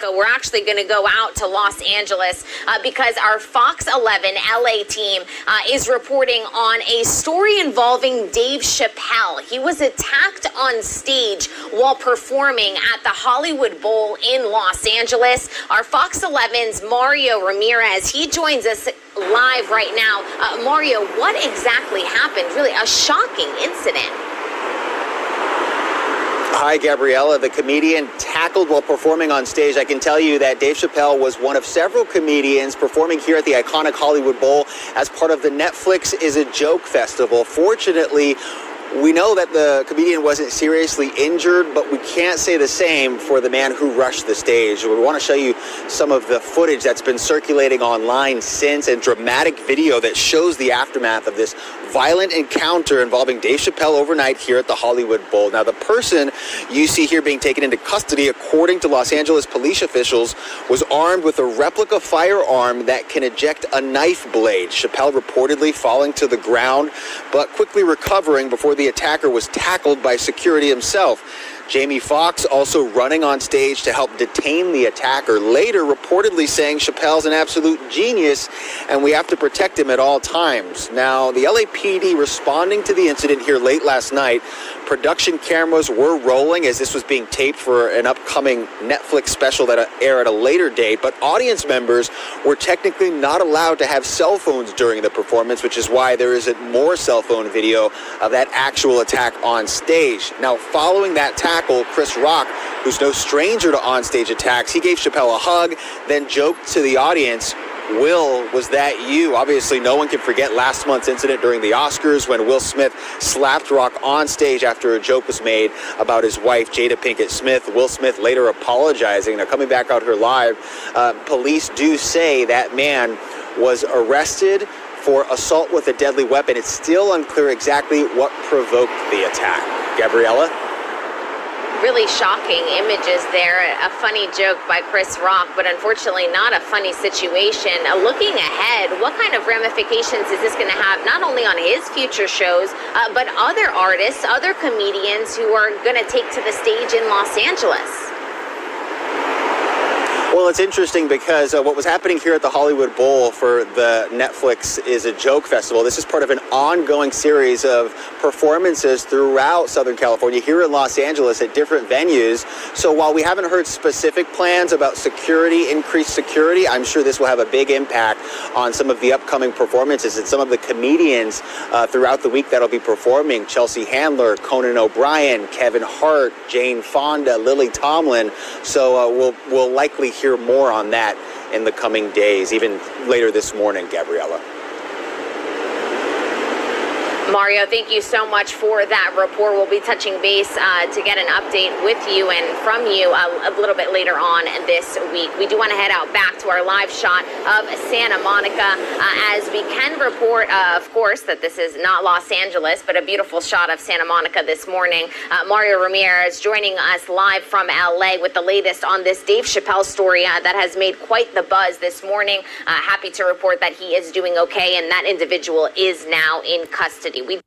Monica, we're actually going to go out to Los Angeles because our Fox 11 LA team is reporting on a story involving Dave Chappelle. He was attacked on stage while performing at the Hollywood Bowl in Los Angeles. Our Fox 11's Mario Ramirez, he joins us live right now. Mario, what exactly happened? Really a shocking incident. Hi, Gabriella. The comedian tackled while performing on stage. I can tell you that Dave Chappelle was one of several comedians performing here at the iconic Hollywood Bowl as part of the Netflix Is a Joke Festival. Fortunately, we know that the comedian wasn't seriously injured, but we can't say the same for the man who rushed the stage. We want to show you some of the footage that's been circulating online since, and dramatic video that shows the aftermath of this violent encounter involving Dave Chappelle overnight here at the Hollywood Bowl. Now, the person you see here being taken into custody, according to Los Angeles police officials, was armed with a replica firearm that can eject a knife blade. Chappelle reportedly falling to the ground, but quickly recovering before the attacker was tackled by security himself. Jamie Foxx also running on stage to help detain the attacker, later reportedly saying Chappelle's an absolute genius and we have to protect him at all times. Now, the LAPD responding to the incident here late last night. Production cameras were rolling as this was being taped for an upcoming Netflix special that air at a later date, but audience members were technically not allowed to have cell phones during the performance, which is why there isn't more cell phone video of that actual attack on stage. Now, following that tackle, Chris Rock, who's no stranger to onstage attacks, he gave Chappelle a hug, then joked to the audience, "Will, was that you?" Obviously, no one can forget last month's incident during the Oscars when Will Smith slapped Rock on stage after a joke was made about his wife, Jada Pinkett Smith. Will Smith later apologizing. Now, coming back out here live, police do say that man was arrested for assault with a deadly weapon. It's still unclear exactly what provoked the attack. Gabriella? Really shocking images there. A funny joke by Chris Rock, but unfortunately not a funny situation. Looking ahead, what kind of ramifications is this going to have not only on his future shows, but other artists, other comedians who are going to take to the stage in Los Angeles? Well, it's interesting because what was happening here at the Hollywood Bowl for the Netflix Is a Joke Festival, this is part of an ongoing series of performances throughout Southern California, here in Los Angeles at different venues. So while we haven't heard specific plans about security, increased security, I'm sure this will have a big impact on some of the upcoming performances and some of the comedians throughout the week that'll be performing. Chelsea Handler, Conan O'Brien, Kevin Hart, Jane Fonda, Lily Tomlin. So we'll likely hear more on that in the coming days, even later this morning, Gabriella. Mario, thank you so much for that report. We'll be touching base to get an update with you and from you a little bit later on this week. We do want to head out back to our live shot of Santa Monica as we can report, of course, that this is not Los Angeles, but a beautiful shot of Santa Monica this morning. Mario Ramirez joining us live from LA with the latest on this Dave Chappelle story that has made quite the buzz this morning. Happy to report that he is doing okay and that individual is now in custody. We